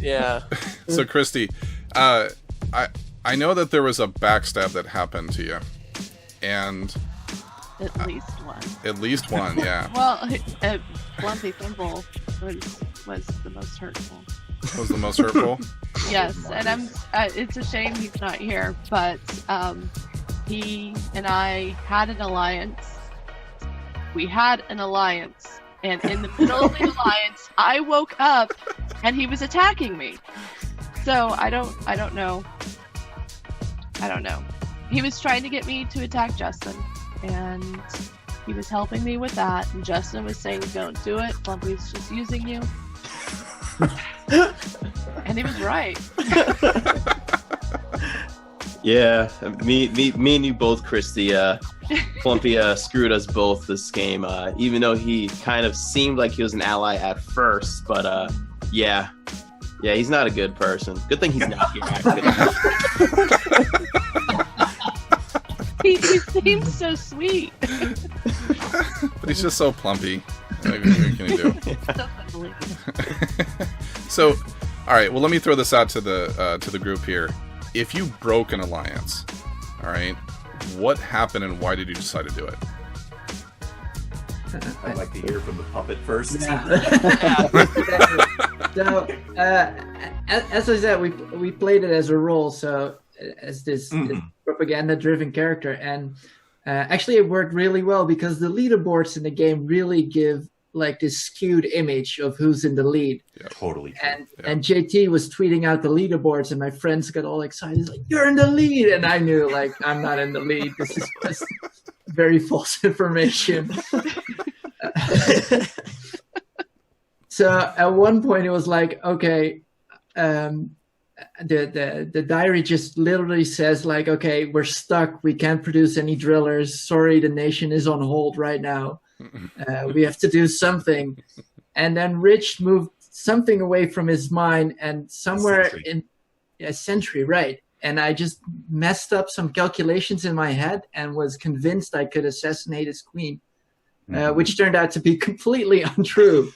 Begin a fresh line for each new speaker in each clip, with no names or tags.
Yeah.
So, Christy, I know that there was a backstab that happened to you, and
At least one.
At least one, yeah.
Well, Blumpy Thimble was the most hurtful.
Was the most hurtful?
Yes, and it's a shame he's not here, but he and I had an alliance. We had an alliance, and in the middle of the alliance, I woke up and he was attacking me. So I don't know. He was trying to get me to attack Justin, and he was helping me with that. And Justin was saying, "Don't do it. Blumpy's just using you." And he was right.
Yeah, me and you both, Christy. Blumpy screwed us both this game. Even though he kind of seemed like he was an ally at first, but yeah, he's not a good person. Good thing he's not here. Actually.
He seems so sweet.
But he's just so plumpy. What can you do? So, all right. Well, let me throw this out to the group here. If you broke an alliance, all right, what happened and why did you decide to do it?
I'd like to hear from the puppet first.
Yeah. So, as I said, we played it as a role, so as this propaganda-driven character, and actually it worked really well because the leaderboards in the game really give like this skewed image of who's in the lead.
Yeah, totally.
And JT was tweeting out the leaderboards, and my friends got all excited, like, "You're in the lead!" And I knew, like, I'm not in the lead. This is just very false information. So at one point it was like, okay, the diary just literally says like, okay, we're stuck. We can't produce any drillers. Sorry, the nation is on hold right now. We have to do something. And then Rich moved something away from his mind, and somewhere in a century, right? And I just messed up some calculations in my head and was convinced I could assassinate his queen, which turned out to be completely untrue.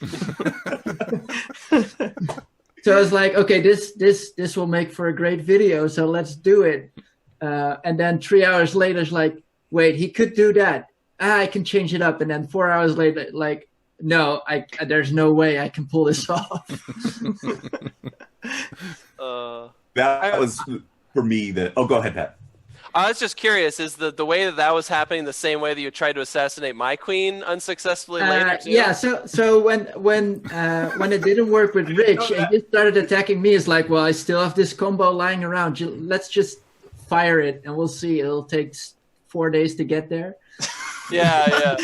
So I was like, okay, this will make for a great video, so let's do it. And then 3 hours later, it's like, wait, he could do that. I can change it up. And then 4 hours later, like, no, there's no way I can pull this off.
That was for me. Oh, go ahead, Pat.
I was just curious, is the way that was happening the same way that you tried to assassinate my queen unsuccessfully later too?
Yeah, so when it didn't work with Rich and he started attacking me, it's like, well, I still have this combo lying around. Let's just fire it and we'll see. It'll take 4 days to get there.
Yeah.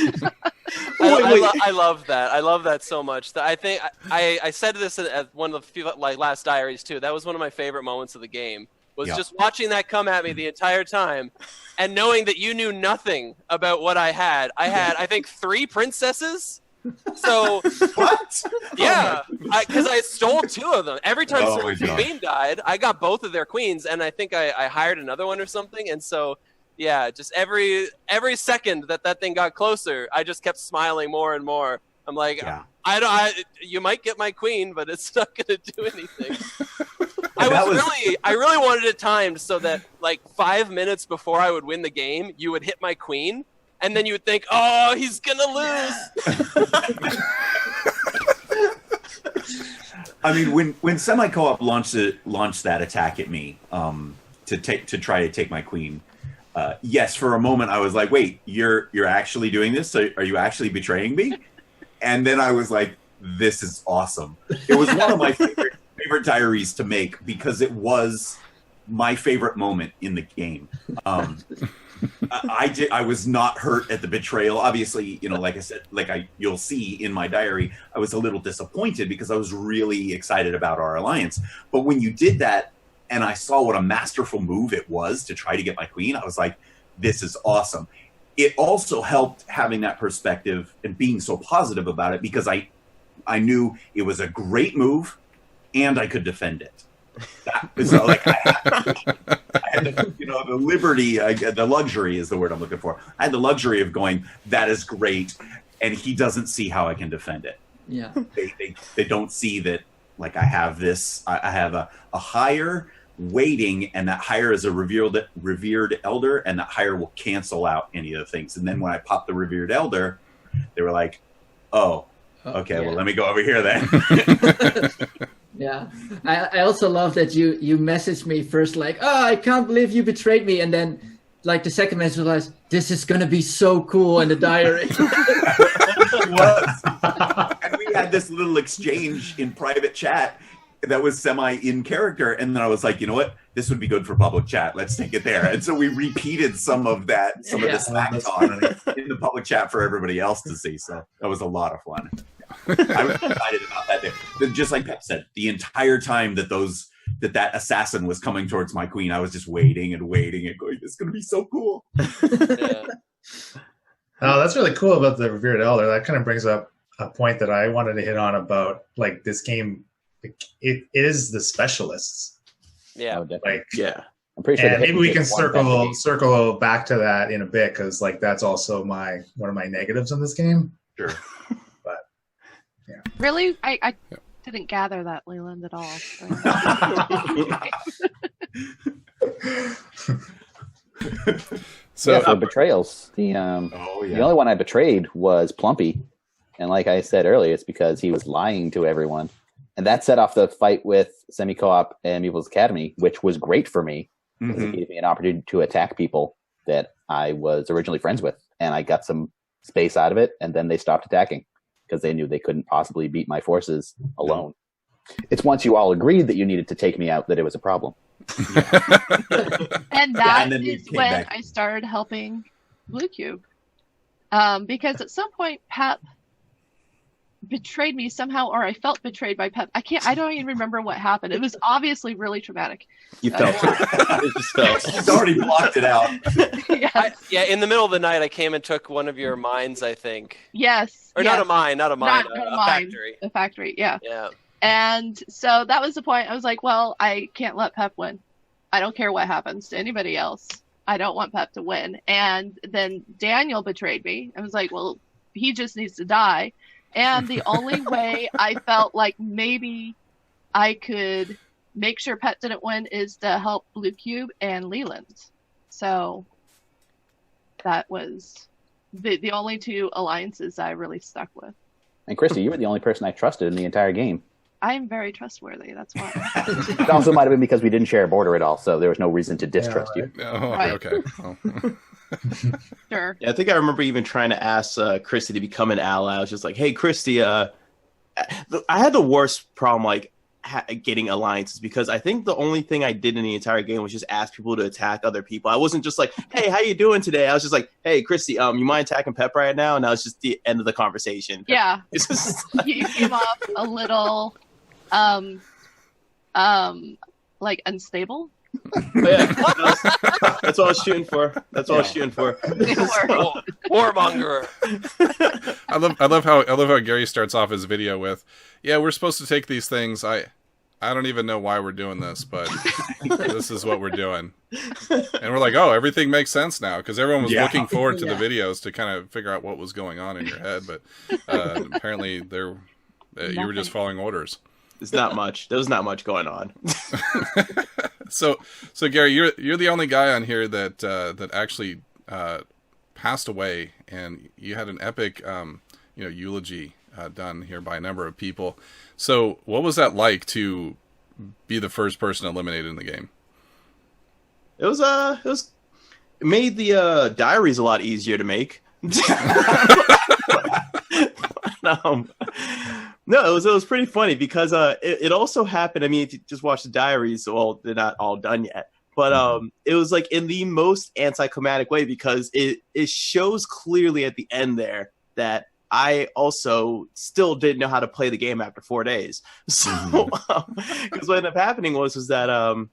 I love that. I love that so much. I think I said this at one of the few, last diaries too. That was one of my favorite moments of the game. Was just watching that come at me the entire time, and knowing that you knew nothing about what I had. I think 3 princesses. What? Yeah, because I stole 2 of them. Every time someone's queen died, I got both of their queens, and I think I hired another one or something. And so, yeah, just every second that thing got closer, I just kept smiling more and more. I'm like, you might get my queen, but it's not going to do anything. I really wanted it timed so that 5 minutes before I would win the game, you would hit my queen, and then you would think, "Oh, he's gonna lose."
I mean, when Semi Co-op launched that attack at me to try to take my queen, yes, for a moment I was like, "Wait, you're actually doing this? So are you actually betraying me?" And then I was like, "This is awesome." It was one of my favorite diaries to make because it was my favorite moment in the game. I was not hurt at the betrayal. Obviously, like I said, you'll see in my diary, I was a little disappointed because I was really excited about our alliance. But when you did that and I saw what a masterful move it was to try to get my queen, I was like, this is awesome. It also helped having that perspective and being so positive about it because I knew it was a great move and I could defend it. That was I had the liberty, the luxury is the word I'm looking for. I had the luxury of going, that is great, and he doesn't see how I can defend it.
Yeah,
they don't see that like I have this, I have a higher waiting, and that higher is a revered elder, and that higher will cancel out any of the things. And then when I popped the revered elder, they were like, oh, okay, well, let me go over here then.
Yeah, I also love that you messaged me first like, oh, I can't believe you betrayed me, and then like the second message was, this is gonna be so cool in the diary.
It was. And we had this little exchange in private chat that was semi in character, and then I was like, you know what, this would be good for public chat, let's take it there. And so we repeated some of this smack talk in the public chat for everybody else to see. So that was a lot of fun. I was excited about that day. Just like Pep said, the entire time that that assassin was coming towards my queen, I was just waiting and going, it's going to be so cool.
Yeah.
Oh, that's really cool about the Revered Elder. That kind of brings up a point that I wanted to hit on about, like, this game. It is the specialists.
Yeah.
Oh, definitely.
Like,
Yeah.
I'm pretty sure.
and maybe we can
circle.
circle back to that in a bit, because like that's also one of my negatives in this game.
Sure.
But yeah.
Really? I didn't gather that, Leland, at all.
So
For betrayals, the only one I betrayed was Plumpy, and like I said earlier, it's because he was lying to everyone, and that set off the fight with Semi-Co-op and People's Academy, which was great for me. Mm-hmm. It gave me an opportunity to attack people that I was originally friends with, and I got some space out of it, and then they stopped attacking because they knew they couldn't possibly beat my forces alone. It's once you all agreed that you needed to take me out that it was a problem.
And that
and
is when I started helping Blue Cube. Because at some point, Pep betrayed me somehow, or I felt betrayed by Pep. I don't even remember what happened. It was obviously really traumatic.
You felt it. It just felt.
It's already blocked it out.
Yes.
In the middle of the night, I came and took one of your mines, I think.
Yes.
Or not a mine, a
factory. A factory, yeah.
Yeah.
And so that was the point. I was like, well, I can't let Pep win. I don't care what happens to anybody else. I don't want Pep to win. And then Daniel betrayed me. I was like, well, he just needs to die. And the only way I felt like maybe I could make sure Pep didn't win is to help Blue Cube and Leland. So that was the only two alliances I really stuck with.
And Christy, you were the only person I trusted in the entire game.
I am very trustworthy. That's why.
It also might have been because we didn't share a border at all, so there was no reason to distrust you.
Oh,
Right.
okay. Oh.
Sure.
Yeah, I think I remember even trying to ask Christy to become an ally. I was just like, hey, Christy, I had the worst problem, like, getting alliances, because I think the only thing I did in the entire game was just ask people to attack other people. I wasn't just like, hey, how you doing today? I was just like, hey, Christy, you mind attacking Pep right now? And that was just the end of the conversation.
Yeah.
It's just
You came off a little, like unstable.
yeah, that's what I was shooting for. That's what I was shooting for.
Warmonger.
I love how Gary starts off his video with, yeah, we're supposed to take these things. I don't even know why we're doing this, but this is what we're doing. And we're like, oh, everything makes sense now, because everyone was looking forward to the videos to kind of figure out what was going on in your head, but apparently you were just following orders.
It's not much. There was not much going on.
So Gary, you're the only guy on here that actually passed away, and you had an epic eulogy done here by a number of people. So what was that like to be the first person eliminated in the game?
It made the diaries a lot easier to make. No, it was pretty funny because it also happened. I mean, if you just watch the diaries, well, they're not all done yet. But it was like in the most anticlimactic way, because it shows clearly at the end there that I also still didn't know how to play the game after 4 days. So because what ended up happening was that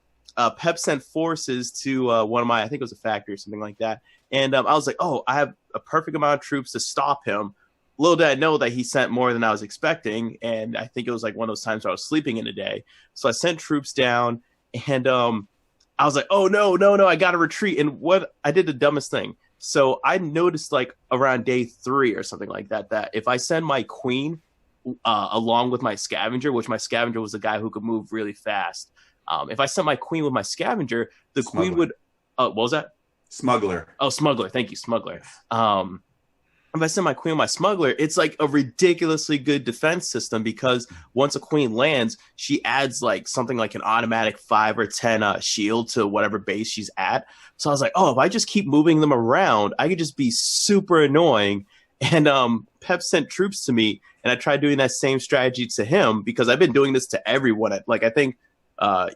Pep sent forces to one of my, I think it was a factory or something like that. And I was like, oh, I have a perfect amount of troops to stop him. Little did I know that he sent more than I was expecting, and I think it was like one of those times where I was sleeping in a day. So I sent troops down, and I was like, oh, no, I got to retreat. And what I did the dumbest thing. So I noticed like around day 3 or something like that if I send my queen along with my scavenger, which my scavenger was a guy who could move really fast. If I sent my queen with my scavenger, the
Smuggler.
queen would. What was that?
Smuggler.
Oh, smuggler. Thank you, smuggler. If I send my queen with my smuggler, it's like a ridiculously good defense system because once a queen lands, she adds like something like an automatic 5 or 10 shield to whatever base she's at. So I was like, oh, if I just keep moving them around, I could just be super annoying. And Pep sent troops to me, and I tried doing that same strategy to him because I've been doing this to everyone. Like I think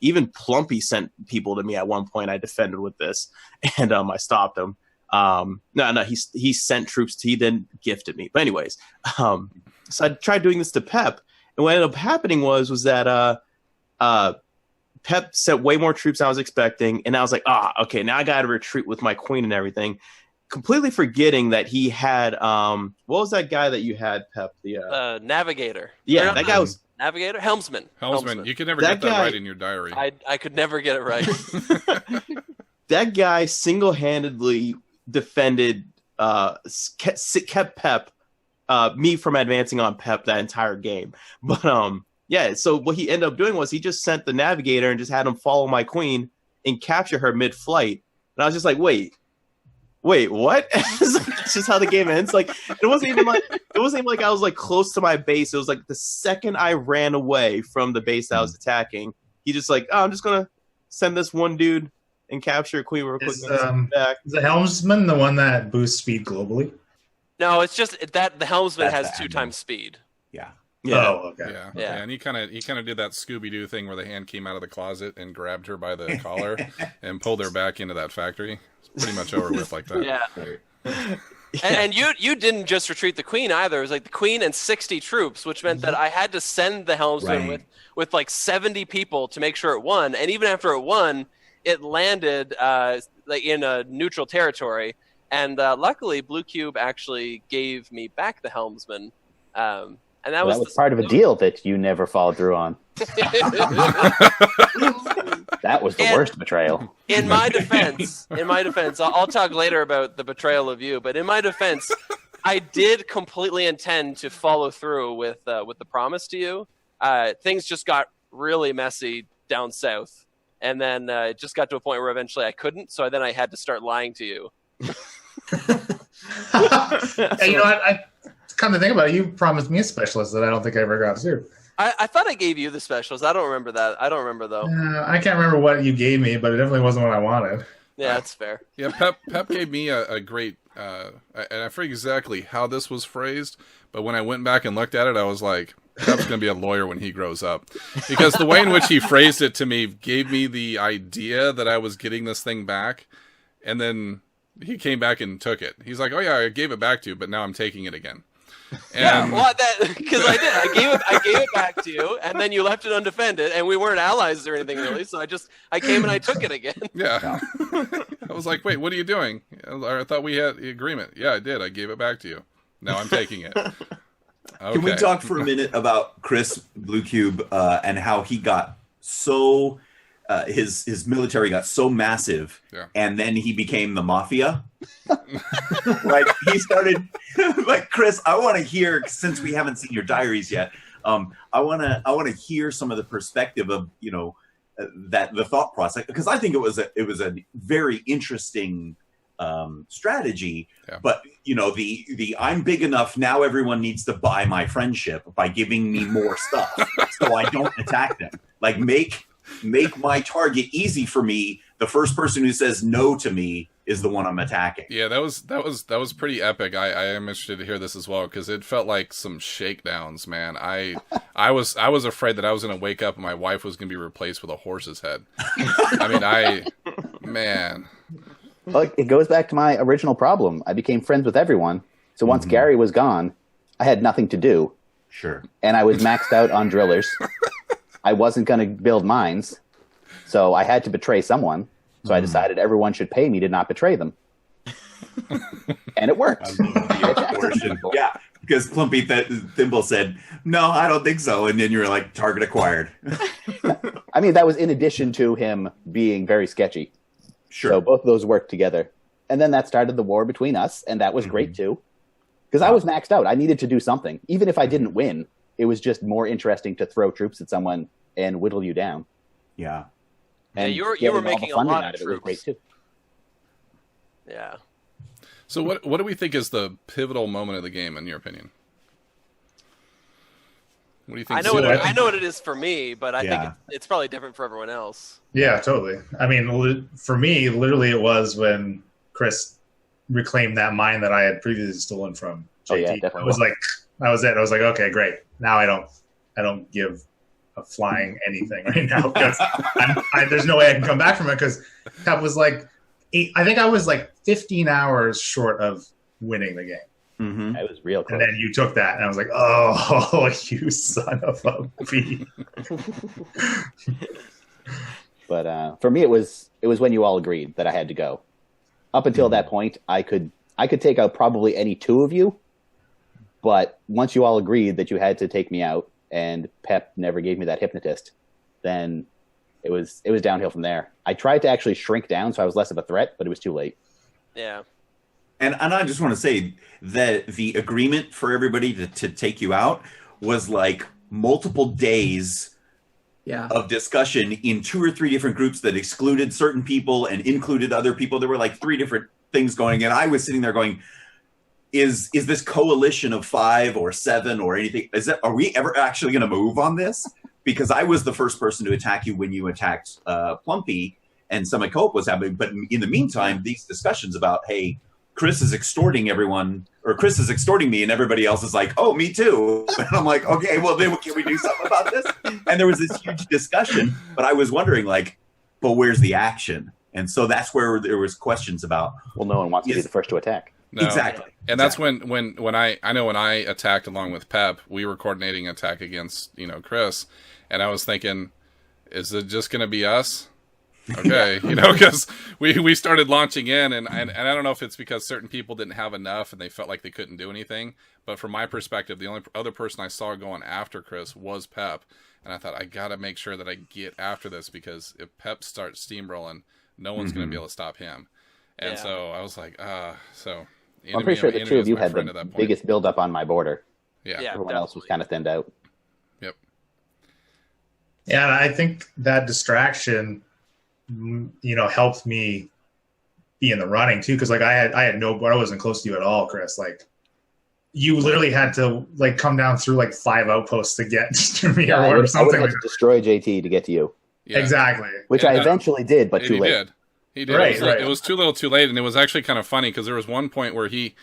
even Plumpy sent people to me at one point. I defended with this, and I stopped him. No, he sent troops. He then gifted me. But anyways, so I tried doing this to Pep, and what ended up happening was that Pep sent way more troops than I was expecting, and I was like, okay, now I got to retreat with my queen and everything, completely forgetting that he had what was that guy that you had, Pep? The
Navigator.
Yeah, that guy was
Navigator, Helmsman.
You could never get that right in your diary.
I could never get it right.
That guy single-handedly defended, kept Pep, me from advancing on Pep that entire game. But yeah, so what he ended up doing was he just sent the Navigator and just had him follow my queen and capture her mid-flight. And I was just like, wait, what? It's just how the game ends. Like it wasn't even like I was like close to my base. It was like the second I ran away from the base that I was attacking, he just like, I'm just gonna send this one dude and capture a queen real quick.
Is the Helmsman the one that boosts speed globally?
No, it's just that the Helmsman has 2 times speed.
Yeah.
Yeah.
Oh, okay.
Yeah. And he kind of did that Scooby-Doo thing where the hand came out of the closet and grabbed her by the collar and pulled her back into that factory. It's pretty much over with like that.
Yeah. And you didn't just retreat the queen either. It was like the queen and 60 troops, which meant that I had to send the Helmsman with like 70 people to make sure it won. And even after it won, it landed like in a neutral territory. And luckily, Blue Cube actually gave me back the Helmsman. And that was
part of a deal that you never followed through on. That was the worst betrayal.
In my defense, I'll talk later about the betrayal of you. But in my defense, I did completely intend to follow through with the promise to you. Things just got really messy down south, and then it just got to a point where eventually I couldn't. So then I had to start lying to you.
Yeah, you know what? I come to think about it, you promised me a specialist that I don't think I ever got to.
I thought I gave you the specials. I don't remember that. I don't remember though.
I can't remember what you gave me, but it definitely wasn't what I wanted.
Yeah, that's fair.
Yeah, Pep gave me a great, and I forget exactly how this was phrased, but when I went back and looked at it, I was like, Pep's going to be a lawyer when he grows up. Because the way in which he phrased it to me gave me the idea that I was getting this thing back, and then he came back and took it. He's like, oh yeah, I gave it back to you, but now I'm taking it again. And
because I did. I gave it back to you, and then you left it undefended, and we weren't allies or anything really. So I came and I took it again.
Yeah, I was like, wait, what are you doing? I thought we had the agreement. Yeah, I did. I gave it back to you. Now I'm taking it. Okay.
Can we talk for a minute about Chris Blue Cube and how he got so his military got so massive, and then he became the mafia? Like he started like, Chris, I want to hear, since we haven't seen your diaries yet, I want to hear some of the perspective of, you know, that the thought process, because I think it was a very interesting strategy. But you know, the I'm big enough now, everyone needs to buy my friendship by giving me more stuff so I don't attack them. Like make my target easy for me. The first person who says no to me is the one I'm attacking.
Yeah, that was pretty epic. I am interested to hear this as well, because it felt like some shakedowns, man. I was afraid that I was going to wake up and my wife was going to be replaced with a horse's head. I mean, man.
Well, it goes back to my original problem. I became friends with everyone. So once Gary was gone, I had nothing to do.
Sure.
And I was maxed out on drillers. I wasn't going to build mines. So I had to betray someone. So I decided everyone should pay me to not betray them. And it worked.
Yeah, because Plumpy Thimble said, no, I don't think so. And then you're like, target acquired.
I mean, that was in addition to him being very sketchy.
Sure.
So both of those worked together. And then that started the war between us. And that was great, too. Because I was maxed out. I needed to do something. Even if I didn't win, it was just more interesting to throw troops at someone and whittle you down.
Yeah.
And
you were
getting
making a
all the funding
lot
out
of
of it was great
troops.
too.
Yeah.
So what do we think is the pivotal moment of the game, in your opinion? What do you think?
I know what it is for me, but I think it's probably different for everyone else.
Yeah, totally. I mean, for me, literally, it was when Chris reclaimed that mine that I had previously stolen from JT.
Oh, yeah, definitely.
It was like, that was it. I was like, okay, great. Now I don't give a flying anything right now because there's no way I can come back from it because that was like I think I was like 15 hours short of winning the game.
Mm-hmm.
It was real close.
And then you took that, and I was like, "Oh, you son of a bee!"
But for me, it was when you all agreed that I had to go. Up until that point, I could take out probably any two of you, but once you all agreed that you had to take me out, and Pep never gave me that hypnotist, then it was downhill from there. I tried to actually shrink down so I was less of a threat, but it was too late.
Yeah.
And I just want to say that the agreement for everybody to take you out was like multiple days of discussion in 2 or 3 different groups that excluded certain people and included other people. There were like 3 different things going, and I was sitting there going, is this coalition of 5 or 7 or anything? Are we ever actually going to move on this? Because I was the first person to attack you when you attacked Plumpy, and Semicope was happening. But in the meantime, these discussions about, hey, Chris is extorting everyone, or Chris is extorting me, and everybody else is like, oh, me too. And I'm like, okay, well, then can we do something about this? And there was this huge discussion, but I was wondering, like, but where's the action? And so that's where there was questions about.
Well, no one wants to be the first to attack.
No.
Exactly.
And that's when I know when I attacked along with Pep, we were coordinating an attack against, Chris, and I was thinking, is it just going to be us? Okay, because we started launching in, and I don't know if it's because certain people didn't have enough and they felt like they couldn't do anything, but from my perspective, the only other person I saw going after Chris was Pep, and I thought, I gotta make sure that I get after this, because if Pep starts steamrolling, no one's gonna be able to stop him. And so I was like, so
I'm pretty sure the two of you had the biggest build-up on my border.
Yeah,
everyone else was kind of thinned out.
Yep.
Yeah, and I think that distraction, helped me be in the running too. Cause like I wasn't close to you at all, Chris. Like you literally had to like come down through like 5 outposts to get to me or something.
I would have to destroy JT to get to you.
Yeah.
Exactly.
Which I eventually did, but too late.
He did.
Right,
It was too little too late. And it was actually kind of funny because there was one point where he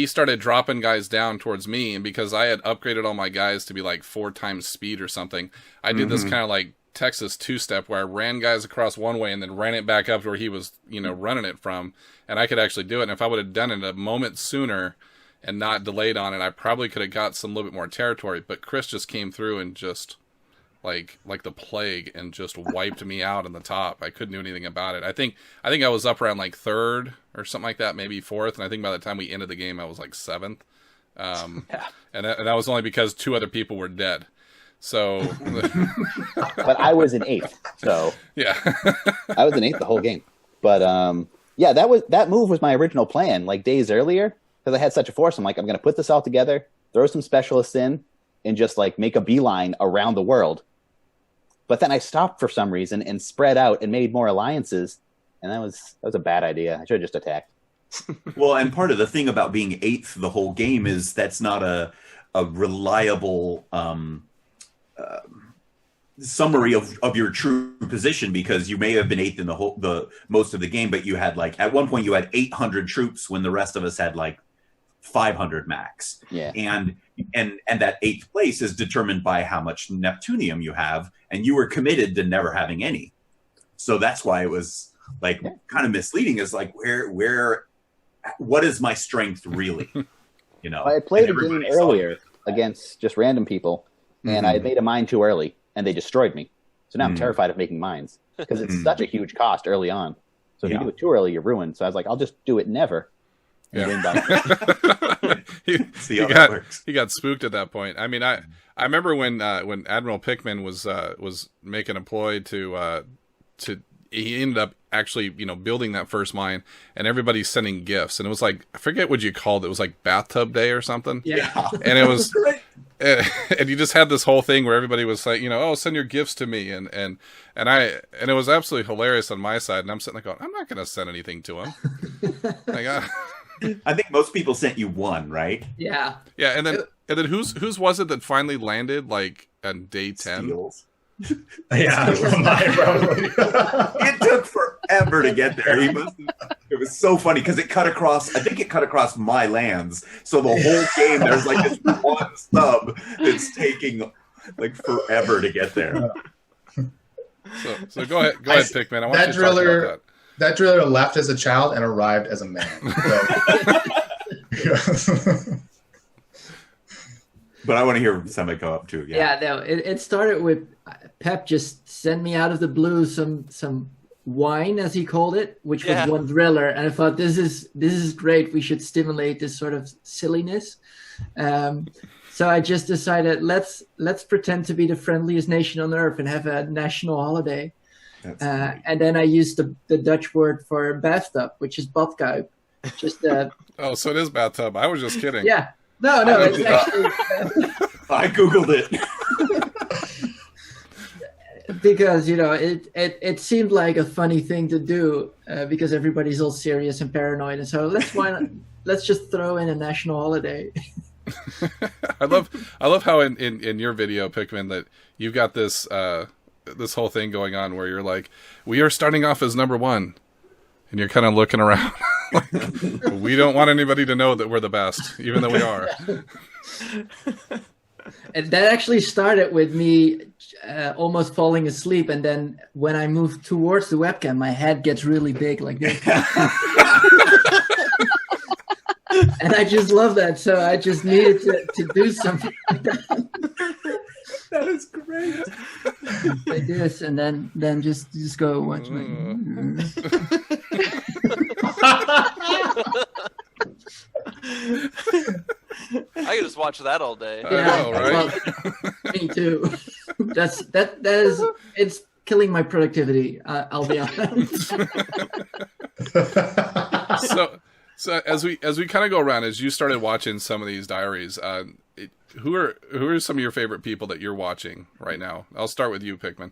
started dropping guys down towards me. And because I had upgraded all my guys to be like 4 times speed or something, I did this kind of like Texas 2-step where I ran guys across one way and then ran it back up to where he was, running it from, and I could actually do it. And if I would have done it a moment sooner and not delayed on it, I probably could have got some little bit more territory. But Chris just came through and just like the plague and just wiped me out on the top. I couldn't do anything about it. I think I was up around like 3rd or something like that, maybe 4th, and I think by the time we ended the game, I was like 7th. And that was only because 2 other people were dead. So,
but I was in 8th. So
yeah,
I was in 8th the whole game. But that move was my original plan. Like days earlier, because I had such a force, I'm like, I'm going to put this all together, throw some specialists in, and just like make a beeline around the world. But then I stopped for some reason and spread out and made more alliances, and that was a bad idea. I should have just attacked.
Well, and part of the thing about being 8th the whole game is that's not a reliable summary of your true position, because you may have been 8th in the most of the game, but you had like at one point you had 800 troops when the rest of us had like 500 max.
Yeah.
And that 8th place is determined by how much Neptunium you have, and you were committed to never having any. So that's why it was like kind of misleading, is like what is my strength really?
I played a game earlier against just random people, and I made a mine too early, and they destroyed me. So now I'm terrified of making mines, because it's such a huge cost early on. So if you do it too early, you're ruined. So I was like, I'll just do it never. And win by
he got spooked at that point. I mean, I remember when Admiral Pickman was making a ploy to he ended up actually building that first mine, and everybody's sending gifts, and it was like, I forget what you called it. It was like bathtub day or something.
Yeah.
And it was and you just had this whole thing where everybody was like, oh, send your gifts to me, and it was absolutely hilarious on my side, and I'm sitting there going, I'm not going to send anything to him.
I think most people sent you one, right?
Yeah.
Yeah, and then whose was it that finally landed like on day 10?
Steals.
Yeah, mine probably.
It took forever to get there. It was so funny because it cut across. I think it cut across my lands. So the whole game, there's like this one sub that's taking like forever to get there.
So go ahead, Pikmin. I want you to talk about that.
That driller left as a child and arrived as a man. So.
But I want to hear somebody go up too.
Yeah, no, it started with Pep just sent me out of the blue some wine, as he called it, which was one driller, and I thought this is great. We should stimulate this sort of silliness. So I just decided let's pretend to be the friendliest nation on earth and have a national holiday. And then I used the Dutch word for bathtub, which is badkuip. Just
oh, so it is bathtub. I was just kidding.
Yeah. No, it's actually.
I googled it
because it seemed like a funny thing to do because everybody's all serious and paranoid, and so let's just throw in a national holiday.
I love how in your video, Pikmin, that you've got this this whole thing going on where you're like, we are starting off as number one, and you're kind of looking around. We don't want anybody to know that we're the best, even though we are.
And that actually started with me almost falling asleep, and then when I move towards the webcam, my head gets really big like this. And I just love that, so I just needed to do something like that.
That is great.
Like this, and then just go watch my.
I could just watch that all day.
Yeah, I know, right?
Well, me too. That is it's killing my productivity. I'll be honest.
So as we kind of go around, as you started watching some of these diaries, who are some of your favorite people that you're watching right now? I'll start with you, Pikmin.